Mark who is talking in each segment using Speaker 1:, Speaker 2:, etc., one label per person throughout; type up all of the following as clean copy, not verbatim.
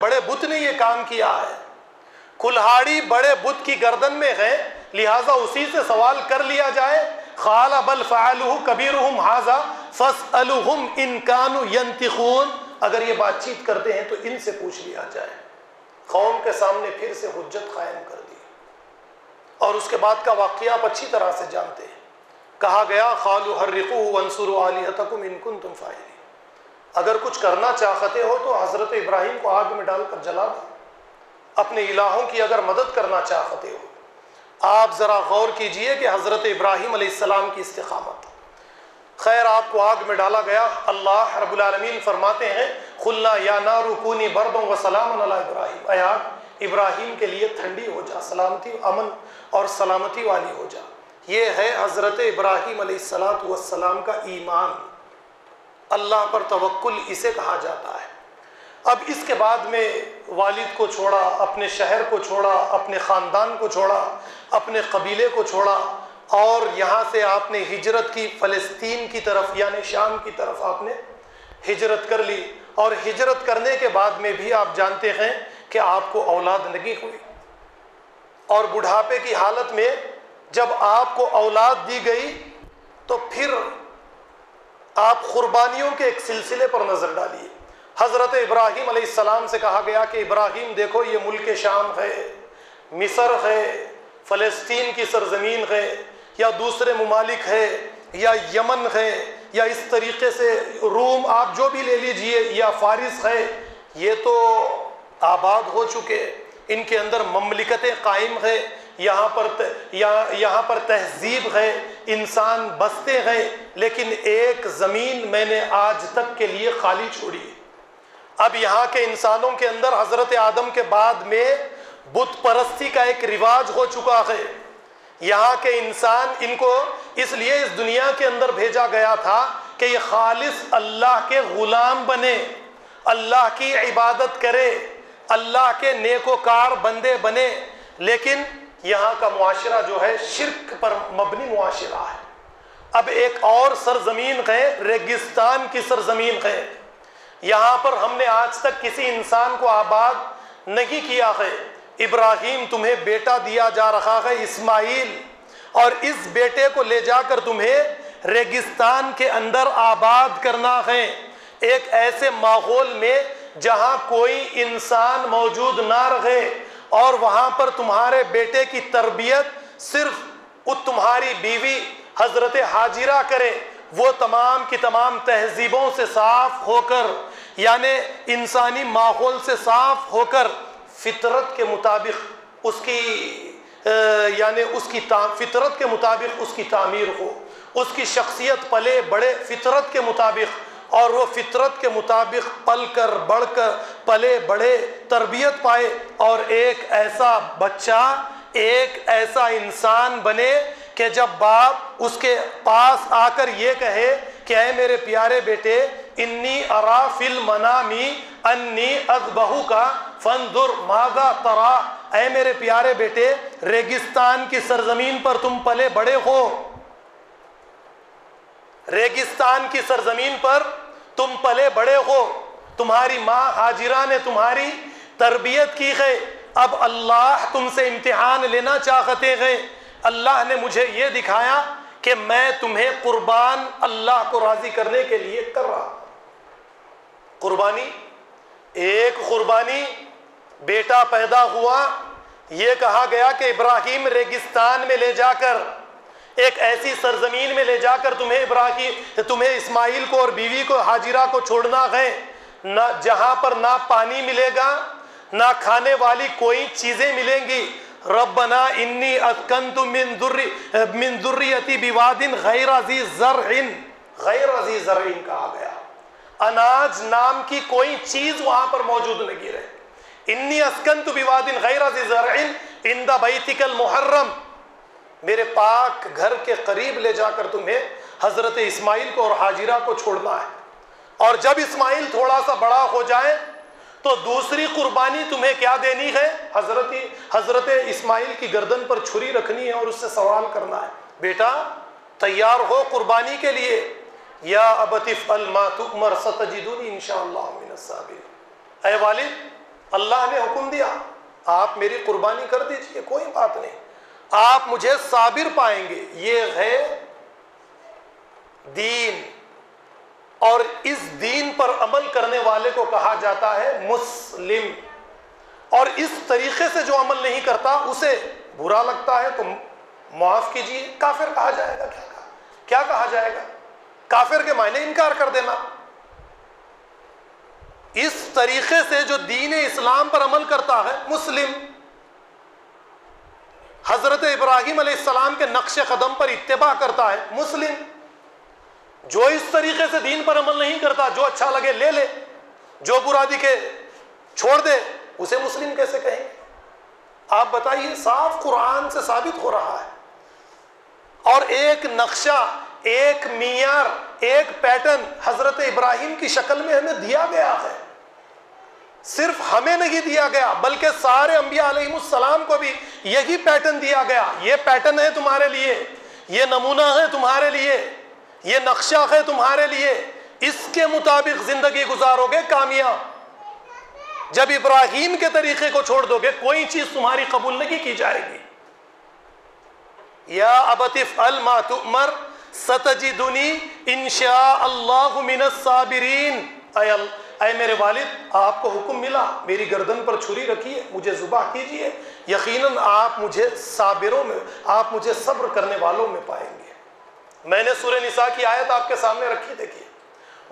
Speaker 1: بڑے بت نے یہ کام کیا ہے، کلہاڑی بڑے بت کی گردن میں ہے، لہٰذا اسی سے سوال کر لیا جائے۔ قال بل فعلہ کبیرہم ھذا فاسألہم ان کانوا ینطقون، اگر یہ بات چیت کرتے ہیں تو ان سے پوچھ لیا جائے۔ قوم کے سامنے پھر سے حجت قائم کر دی، اور اس کے بعد کا واقعہ آپ اچھی طرح سے جانتے ہیں۔ کہا گیا قالوا حرقوہ وانصروا آلہتکم ان کنتم فاعلین، اگر کچھ کرنا چاہتے ہو تو حضرت ابراہیم کو آگ میں ڈال کر جلا دو، اپنے الہوں کی اگر مدد کرنا چاہتے ہو۔ آپ ذرا غور کیجئے کہ حضرت ابراہیم علیہ السلام کی استقامت۔ خیر، آپ کو آگ میں ڈالا گیا، اللہ رب العالمین فرماتے ہیں قلنا یا نار کونی بردا وسلاما علی ابراہیم، اے آگ ابراہیم کے لیے ٹھنڈی ہو جا، سلامتی، امن اور سلامتی والی ہو جا۔ یہ ہے حضرت ابراہیم علیہ السلام کا ایمان، اللہ پر توکل اسے کہا جاتا ہے۔ اب اس کے بعد میں والد کو چھوڑا، اپنے شہر کو چھوڑا، اپنے خاندان کو چھوڑا، اپنے قبیلے کو چھوڑا، اور یہاں سے آپ نے ہجرت کی، فلسطین کی طرف یعنی شام کی طرف آپ نے ہجرت کر لی۔ اور ہجرت کرنے کے بعد میں بھی آپ جانتے ہیں کہ آپ کو اولاد نہیں ہوئی، اور بڑھاپے کی حالت میں جب آپ کو اولاد دی گئی تو پھر آپ قربانیوں کے ایک سلسلے پر نظر ڈالیے۔ حضرت ابراہیم علیہ السلام سے کہا گیا کہ ابراہیم دیکھو، یہ ملک شام ہے، مصر ہے، فلسطین کی سرزمین ہے، یا دوسرے ممالک ہے، یا یمن ہے، یا اس طریقے سے روم آپ جو بھی لے لیجئے، یا فارس ہے، یہ تو آباد ہو چکے، ان کے اندر مملکتیں قائم ہے، یہاں پر تہذیب ہے، انسان بستے ہیں، لیکن ایک زمین میں نے آج تک کے لیے خالی چھوڑی ہے۔ اب یہاں کے انسانوں کے اندر حضرت آدم کے بعد میں بت پرستی کا ایک رواج ہو چکا ہے۔ یہاں کے انسان، ان کو اس لیے اس دنیا کے اندر بھیجا گیا تھا کہ یہ خالص اللہ کے غلام بنے، اللہ کی عبادت کرے، اللہ کے نیکوکار بندے بنے، لیکن یہاں کا معاشرہ جو ہے شرک پر مبنی معاشرہ ہے۔ اب ایک اور سرزمین ہے، ریگستان کی سرزمین ہے، یہاں پر ہم نے آج تک کسی انسان کو آباد نہیں کیا ہے۔ ابراہیم تمہیں بیٹا دیا جا رہا ہے اسماعیل، اور اس بیٹے کو لے جا کر تمہیں ریگستان کے اندر آباد کرنا ہے، ایک ایسے ماحول میں جہاں کوئی انسان موجود نہ رہے، اور وہاں پر تمہارے بیٹے کی تربیت صرف تمہاری بیوی حضرت حاجرہ کرے، وہ تمام کی تمام تہذیبوں سے صاف ہو کر، یعنی انسانی ماحول سے صاف ہو کر، فطرت کے مطابق اس فطرت کے مطابق اس کی تعمیر ہو، اس کی شخصیت پلے بڑے فطرت کے مطابق، اور وہ فطرت کے مطابق پل کر بڑھ کر پلے بڑھے، تربیت پائے، اور ایک ایسا بچہ، ایک ایسا انسان بنے کہ جب باپ اس کے پاس آ کر یہ کہے کہ اے میرے پیارے بیٹے، انی ارا فی المنام انی اذبحک فانظر ماذا تری، اے میرے پیارے بیٹے، ریگستان کی سرزمین پر تم پلے بڑے ہو، ریگستان کی سرزمین پر تم پلے بڑے ہو، تمہاری ماں حاجرہ نے تمہاری تربیت کی ہے، اب اللہ تم سے امتحان لینا چاہتے ہیں، اللہ نے مجھے یہ دکھایا کہ میں تمہیں قربان اللہ کو راضی کرنے کے لیے کر رہا۔ قربانی، ایک قربانی، بیٹا پیدا ہوا، یہ کہا گیا کہ ابراہیم ریگستان میں لے جا کر، ایک ایسی سرزمین میں لے جا کر تمہیں اسماعیل کو اور بیوی کو حاجرہ کو چھوڑنا ہے، نہ جہاں پر نہ پانی ملے گا، نہ کھانے والی کوئی چیزیں ملیں گی۔ ربنا انی اسکنت من ذریتی بواد غیر ذی زرع، غیر ذی زرع کہا گیا، اناج نام کی کوئی چیز وہاں پر موجود نہیں رہے۔ انی اسکنت بواد غیر ذی زرع عند بیتک المحرم، میرے پاک گھر کے قریب لے جا کر تمہیں حضرت اسماعیل کو اور حاجرہ کو چھوڑنا ہے، اور جب اسماعیل تھوڑا سا بڑا ہو جائے تو دوسری قربانی تمہیں کیا دینی ہے؟ حضرت اسماعیل کی گردن پر چھری رکھنی ہے اور اس سے سوال کرنا ہے، بیٹا تیار ہو قربانی کے لیے؟ یا ابت افعل ما تؤمر ستجدنی انشاءاللہ من الصابرین، اے والد اللہ نے حکم دیا آپ میری قربانی کر دیجئے، کوئی بات نہیں، آپ مجھے صابر پائیں گے۔ یہ ہے دین، اور اس دین پر عمل کرنے والے کو کہا جاتا ہے مسلم، اور اس طریقے سے جو عمل نہیں کرتا اسے برا لگتا ہے تو معاف کیجیے، کافر کہا جائے گا۔ کیا کہا جائے گا؟ کافر کے معنی انکار کر دینا۔ اس طریقے سے جو دین اسلام پر عمل کرتا ہے مسلم، حضرت ابراہیم علیہ السلام کے نقش قدم پر اتباع کرتا ہے مسلم۔ جو اس طریقے سے دین پر عمل نہیں کرتا، جو اچھا لگے لے لے، جو برا دکھے چھوڑ دے، اسے مسلم کیسے کہیں گے؟ آپ بتائیے، صاف قرآن سے ثابت ہو رہا ہے۔ اور ایک نقشہ، ایک معیار، ایک پیٹرن حضرت ابراہیم کی شکل میں ہمیں دیا گیا ہے۔ صرف ہمیں نہیں دیا گیا بلکہ سارے انبیاء علیہ السلام کو بھی یہی پیٹرن دیا گیا۔ یہ پیٹرن ہے تمہارے لیے، یہ نمونہ ہے تمہارے لیے، یہ نقشہ ہے تمہارے لیے، اس کے مطابق زندگی گزارو گے کامیاب۔ جب ابراہیم کے طریقے کو چھوڑ دو گے کوئی چیز تمہاری قبول نہیں کی جائے گی۔ یا ابت افعل ما تؤمر ستجدنی انشاء اللہ من الصابرین۔ اے میرے والد، آپ کو حکم ملا میری گردن پر چھری رکھیے، مجھے ذبح کیجئے، یقیناً آپ مجھے صابروں میں، آپ مجھے صبر کرنے والوں میں پائیں گے۔ میں نے سورہ نساء کی آیت آپ کے سامنے رکھی، دیکھیے،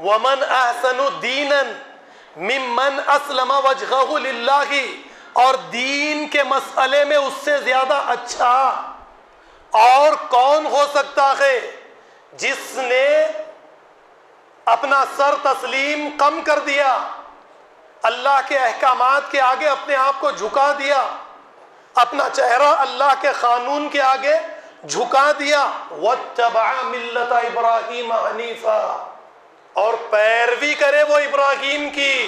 Speaker 1: وَمَنْ أَحْسَنُ دِينًا مِمَّنْ أَسْلَمَ وَجْهَهُ لِلَّهِ، اور دین کے مسئلے میں اس سے زیادہ اچھا اور کون ہو سکتا ہے جس نے اپنا سر تسلیم کم کر دیا، اللہ کے احکامات کے آگے اپنے آپ کو جھکا دیا، اپنا چہرہ اللہ کے قانون کے آگے جھکا دیا۔ وَاتَّبَعَ مِلَّةَ إِبْرَاهِيمَ حَنِيفًا، اور پیروی کرے وہ ابراہیم کی،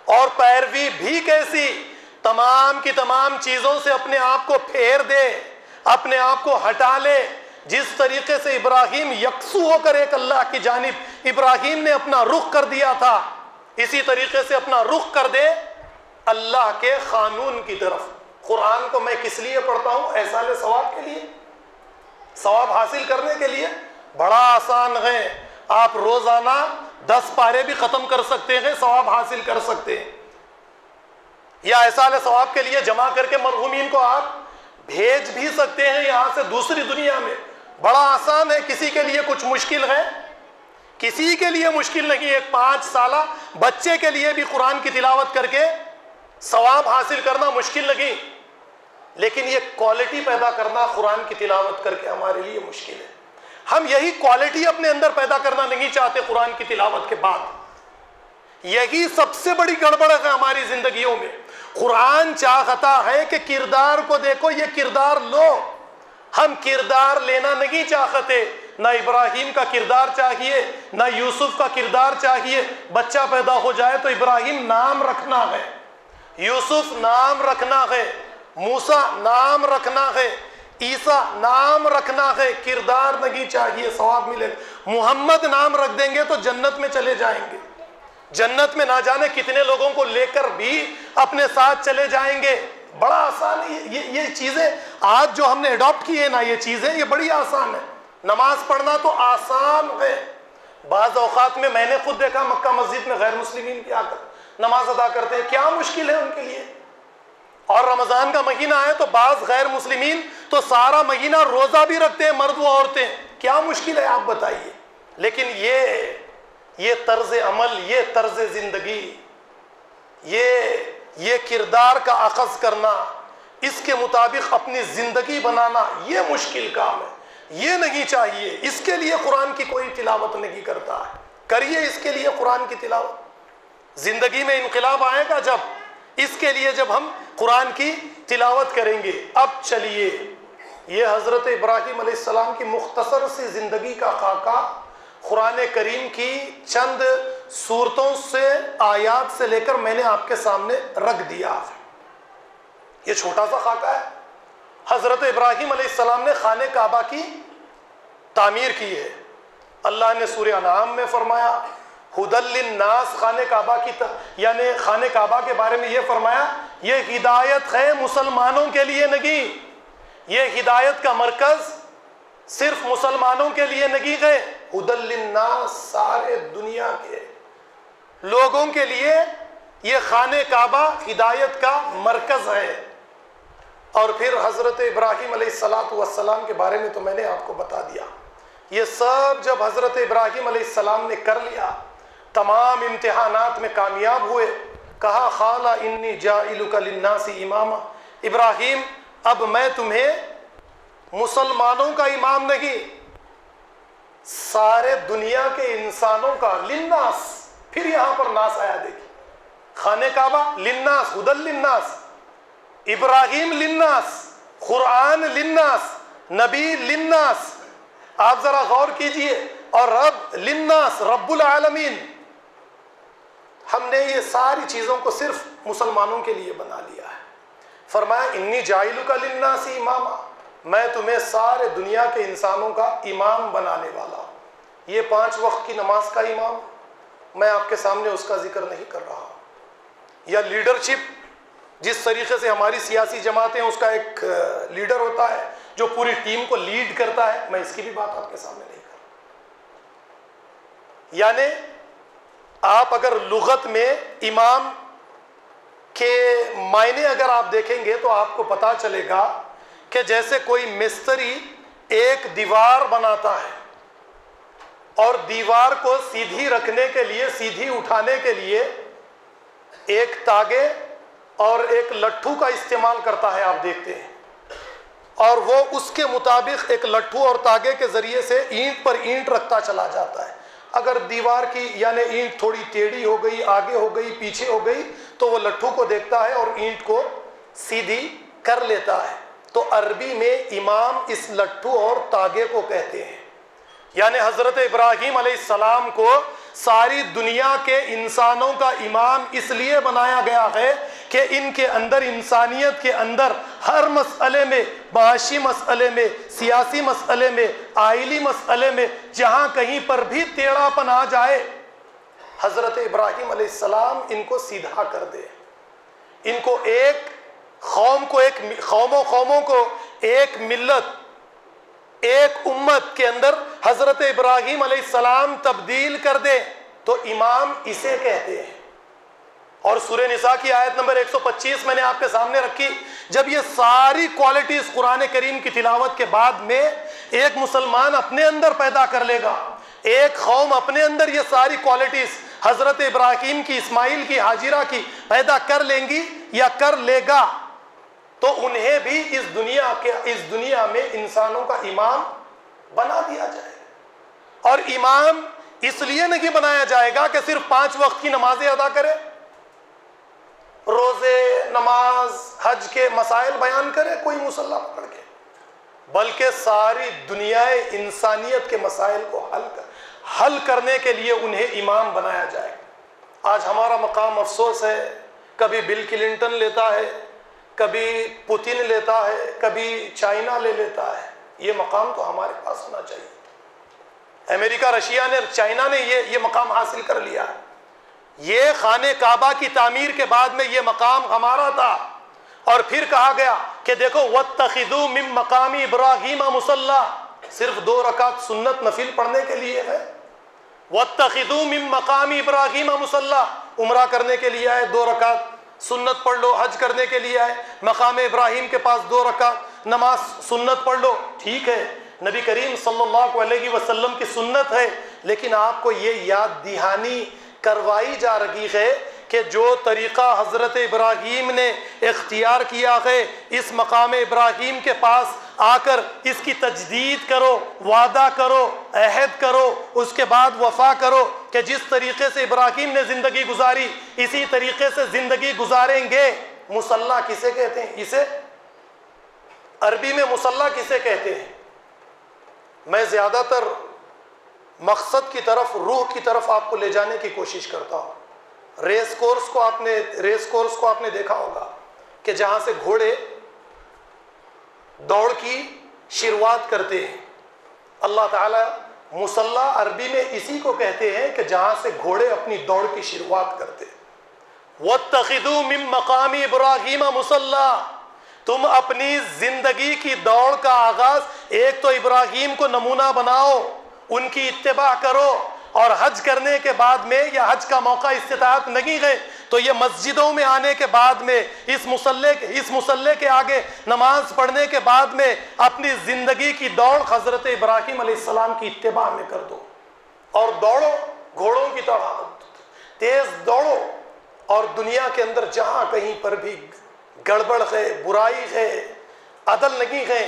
Speaker 1: اور پیروی بھی کیسی؟ تمام کی تمام چیزوں سے اپنے آپ کو پھیر دے، اپنے آپ کو ہٹا لے۔ جس طریقے سے ابراہیم یکسو ہو کر ایک اللہ کی جانب ابراہیم نے اپنا رخ کر دیا تھا، اسی طریقے سے اپنا رخ کر دے اللہ کے قانون کی طرف۔ قرآن کو میں کس لیے پڑھتا ہوں؟ احصال ثواب کے لیے، ثواب حاصل کرنے کے لیے۔ بڑا آسان ہے، آپ روزانہ 10 پارے بھی ختم کر سکتے ہیں، ثواب حاصل کر سکتے ہیں، یا احصال ثواب کے لیے جمع کر کے مرحومین کو آپ بھیج بھی سکتے ہیں یہاں سے دوسری دنیا میں۔ بڑا آسان ہے۔ کسی کے لیے کچھ مشکل ہے؟ کسی کے لیے مشکل نہیں۔ ایک 5 سالہ بچے کے لیے بھی قرآن کی تلاوت کر کے ثواب حاصل کرنا مشکل نہیں، لیکن یہ کوالٹی پیدا کرنا قرآن کی تلاوت کر کے ہمارے لیے مشکل ہے۔ ہم یہی کوالٹی اپنے اندر پیدا کرنا نہیں چاہتے قرآن کی تلاوت کے بعد۔ یہی سب سے بڑی گڑبڑ ہے ہماری زندگیوں میں۔ قرآن چاہتا ہے کہ کردار کو دیکھو، یہ کردار لو۔ ہم کردار لینا نہیں چاہتے، نہ ابراہیم کا کردار چاہیے، نہ یوسف کا کردار چاہیے۔ بچہ پیدا ہو جائے تو ابراہیم نام رکھنا ہے، یوسف نام رکھنا ہے، موسیٰ نام رکھنا ہے، عیسیٰ نام رکھنا ہے، کردار نہیں چاہیے، ثواب ملے گا۔ محمد نام رکھ دیں گے تو جنت میں چلے جائیں گے، جنت میں نہ جانے کتنے لوگوں کو لے کر بھی اپنے ساتھ چلے جائیں گے۔ بڑا آسان ہے یہ چیزیں آج جو ہم نے اڈاپٹ کی ہے نا، یہ چیزیں یہ بڑی آسان ہے۔ نماز پڑھنا تو آسان ہے۔ بعض اوقات میں نے خود دیکھا مکہ مسجد میں غیر مسلمین بھی آ کر نماز ادا کرتے ہیں، کیا مشکل ہے ان کے لیے؟ اور رمضان کا مہینہ ہے تو بعض غیر مسلمین تو سارا مہینہ روزہ بھی رکھتے ہیں، مرد و عورتیں، کیا مشکل ہے آپ بتائیے؟ لیکن یہ طرز عمل، یہ طرز زندگی، یہ کردار کا اخذ کرنا، اس کے مطابق اپنی زندگی بنانا، یہ مشکل کام ہے، یہ نہیں چاہیے۔ اس کے لیے قرآن کی کوئی تلاوت نہیں کرتا ہے، کریے اس کے لیے قرآن کی تلاوت۔ زندگی میں انقلاب آئے گا جب ہم قرآن کی تلاوت کریں گے۔ اب چلیے، یہ حضرت ابراہیم علیہ السلام کی مختصر سی زندگی کا خاکہ قرآن کریم کی چند صورتوں سے، آیات سے لے کر میں نے آپ کے سامنے رکھ دیا۔ یہ چھوٹا سا خاکہ ہے۔ حضرت ابراہیم علیہ السلام نے خانہ کعبہ کی تعمیر کی ہے۔ اللہ نے سورہ انعام میں فرمایا ہدی للناس خانہ کعبہ یعنی خانہ کعبہ کے بارے میں یہ فرمایا یہ ہدایت ہے مسلمانوں کے لیے نہیں، یہ ہدایت کا مرکز صرف مسلمانوں کے لیے نہیں ہے، ہدی للناس سارے دنیا کے لوگوں کے لیے یہ خانہ کعبہ ہدایت کا مرکز ہے۔ اور پھر حضرت ابراہیم علیہ السلام کے بارے میں تو میں نے آپ کو بتا دیا، یہ سب جب حضرت ابراہیم علیہ السلام نے کر لیا، تمام امتحانات میں کامیاب ہوئے، کہا قال انی جاعلک للناس اماما، ابراہیم اب میں تمہیں مسلمانوں کا امام نہیں، سارے دنیا کے انسانوں کا، للناس، پھر یہاں پر ناس آیا دیکھیں، خانہ کعبہ للناس، ہدی للناس، ابراہیم للناس، قرآن للناس، نبی للناس، آپ ذرا غور کیجئے، اور رب للناس، رب العالمین، ہم نے یہ ساری چیزوں کو صرف مسلمانوں کے لیے بنا لیا ہے۔ فرمایا انی جاعلک للناس اماما، میں تمہیں سارے دنیا کے انسانوں کا امام بنانے والا ہوں۔ یہ 5 وقت کی نماز کا امام، میں آپ کے سامنے اس کا ذکر نہیں کر رہا ہوں، یا لیڈرشپ، جس طریقے سے ہماری سیاسی جماعتیں اس کا ایک لیڈر ہوتا ہے جو پوری ٹیم کو لیڈ کرتا ہے، میں اس کی بھی بات آپ کے سامنے نہیں کر رہا۔ یعنی آپ اگر لغت میں امام کے معنی اگر آپ دیکھیں گے تو آپ کو پتا چلے گا کہ جیسے کوئی مستری ایک دیوار بناتا ہے اور دیوار کو سیدھی رکھنے کے لیے، سیدھی اٹھانے کے لیے ایک تاگے اور ایک لٹھو کا استعمال کرتا ہے، آپ دیکھتے ہیں، اور وہ اس کے مطابق ایک لٹھو اور تاگے کے ذریعے سے اینٹ پر اینٹ رکھتا چلا جاتا ہے۔ اگر دیوار کی یعنی اینٹ تھوڑی ٹیڑھی ہو گئی، آگے ہو گئی، پیچھے ہو گئی، تو وہ لٹھو کو دیکھتا ہے اور اینٹ کو سیدھی کر لیتا ہے۔ تو عربی میں امام اس لٹھو اور تاگے کو کہتے ہیں۔ یعنی حضرت ابراہیم علیہ السلام کو ساری دنیا کے انسانوں کا امام اس لیے بنایا گیا ہے کہ ان کے اندر، انسانیت کے اندر، ہر مسئلے میں، معاشی مسئلے میں، سیاسی مسئلے میں، آئلی مسئلے میں، جہاں کہیں پر بھی ٹیڑھا پن آ جائے، حضرت ابراہیم علیہ السلام ان کو سیدھا کر دے، ان کو ایک قوموں کو ایک ملت، ایک امت کے اندر حضرت ابراہیم علیہ السلام تبدیل کر دے، تو امام اسے کہتے ہیں۔ اور سورہ نساء کی آیت نمبر 125 میں نے آپ کے سامنے رکھی، جب یہ ساری کوالٹیز قرآن کریم کی تلاوت کے بعد میں ایک مسلمان اپنے اندر پیدا کر لے گا، ایک قوم اپنے اندر یہ ساری کوالٹیز حضرت ابراہیم کی، اسماعیل کی، ہاجرہ کی پیدا کر لیں گی یا کر لے گا، تو انہیں بھی اس دنیا میں انسانوں کا امام بنا دیا جائے گا۔ اور امام اس لیے نہیں بنایا جائے گا کہ صرف 5 وقت کی نمازیں ادا کرے، روزے، نماز، حج کے مسائل بیان کرے کوئی مصلی پکڑ کے، بلکہ ساری دنیا انسانیت کے مسائل کو حل کرنے کے لیے انہیں امام بنایا جائے گا۔ آج ہمارا مقام افسوس ہے، کبھی بل کلنٹن لیتا ہے، کبھی پوتن لیتا ہے، کبھی چائنا لے لیتا ہے۔ یہ مقام تو ہمارے پاس ہونا چاہیے۔ امریکہ، رشیا نے، چائنا نے یہ مقام حاصل کر لیا ہے۔ یہ خانہ کعبہ کی تعمیر کے بعد میں یہ مقام ہمارا تھا، اور پھر کہا گیا کہ دیکھو وَاتَّخِذُوا مِن مَقَامِ إِبْرَاهِيمَ مُصَلَّى، صرف 2 رکعت سنت نفل پڑھنے کے لیے ہے۔ وَاتَّخِذُوا مِن مَقَامِ إِبْرَاهِيمَ مُصَلَّى، عمرہ کرنے کے لیے آئے 2 رکعت سنت پڑھ لو، حج کرنے کے لیے آئے مقام ابراہیم کے پاس 2 رکعت نماز سنت پڑھ لو، ٹھیک ہے، نبی کریم صلی اللہ علیہ وسلم کی سنت ہے، لیکن آپ کو یہ یاد دہانی کروائی جا رہی ہے کہ جو طریقہ حضرت ابراہیم نے اختیار کیا ہے، اس مقام ابراہیم کے پاس آ کر اس کی تجدید کرو، وعدہ کرو، عہد کرو، اس کے بعد وفا کرو کہ جس طریقے سے ابراہیم نے زندگی گزاری اسی طریقے سے زندگی گزاریں گے۔ مصلی کسے کہتے ہیں؟ اسے عربی میں مصلی کسے کہتے ہیں؟ میں زیادہ تر مقصد کی طرف، روح کی طرف آپ کو لے جانے کی کوشش کرتا ہوں۔ ریس کورس کو آپ نے دیکھا ہوگا کہ جہاں سے گھوڑے دوڑ کی شروعات کرتے ہیں، اللہ تعالیٰ مصلح عربی میں اسی کو کہتے ہیں کہ جہاں سے گھوڑے اپنی دوڑ کی شروعات کرتے. وَاتَّخِذُوا مِن مَّقَامِ إِبْرَاهِيمَ مُصَلًّى، تم اپنی زندگی کی دوڑ کا آغاز ایک تو ابراہیم کو نمونہ بناؤ، ان کی اتباع کرو، اور حج کرنے کے بعد میں یا حج کا موقع استطاعت نہیں ہے تو یہ مسجدوں میں آنے کے بعد میں اس مصلے کے آگے نماز پڑھنے کے بعد میں اپنی زندگی کی دوڑ حضرت ابراہیم علیہ السلام کی اتباع میں کر دو، اور دوڑو گھوڑوں کی طرح تیز دوڑو، اور دنیا کے اندر جہاں کہیں پر بھی گڑبڑ ہے، برائی ہے، عدل نہیں ہے،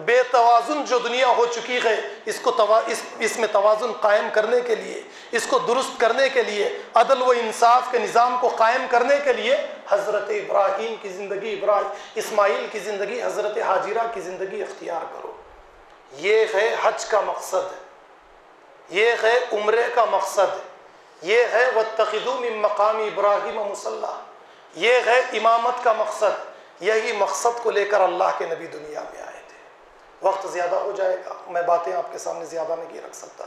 Speaker 1: بے توازن جو دنیا ہو چکی ہے، اس میں توازن قائم کرنے کے لیے، اس کو درست کرنے کے لیے، عدل و انصاف کے نظام کو قائم کرنے کے لیے حضرت ابراہیم کی زندگی، اسماعیل کی زندگی، حضرت حاجرہ کی زندگی اختیار کرو. یہ ہے حج کا مقصد، یہ ہے عمرے کا مقصد، یہ ہے وَاتَّخِذُوا مِن مَّقَامِ إِبْرَاهِيمَ مُصَلًّى، یہ ہے امامت کا مقصد. یہی مقصد کو لے کر اللہ کے نبی دنیا میں آئے تھے. وقت زیادہ ہو جائے گا، میں باتیں آپ کے سامنے زیادہ نہیں رکھ سکتا،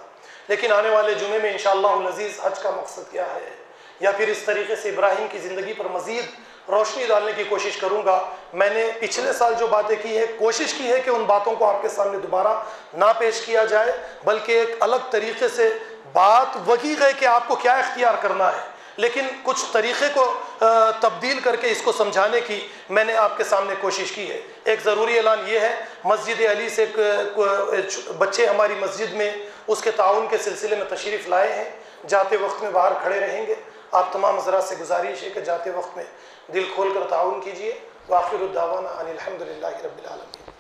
Speaker 1: لیکن آنے والے جمعے میں انشاءاللہ العزیز حج کا مقصد کیا ہے، یا پھر اس طریقے سے ابراہیم کی زندگی پر مزید روشنی ڈالنے کی کوشش کروں گا. میں نے پچھلے سال جو باتیں کی ہے، کوشش کی ہے کہ ان باتوں کو آپ کے سامنے دوبارہ نہ پیش کیا جائے، بلکہ ایک الگ طریقے سے بات وہی ہے کہ آپ کو کیا اختیار کرنا ہے، لیکن کچھ طریقے کو تبدیل کر کے اس کو سمجھانے کی میں نے آپ کے سامنے کوشش کی ہے. ایک ضروری اعلان یہ ہے، مسجد علی سے بچے ہماری مسجد میں اس کے تعاون کے سلسلے میں تشریف لائے ہیں، جاتے وقت میں باہر کھڑے رہیں گے. آپ تمام حضرات سے گزارش ہے کہ جاتے وقت میں دل کھول کر تعاون کیجیے. وآخر الدعوانا ان الحمد للہ رب العالمین.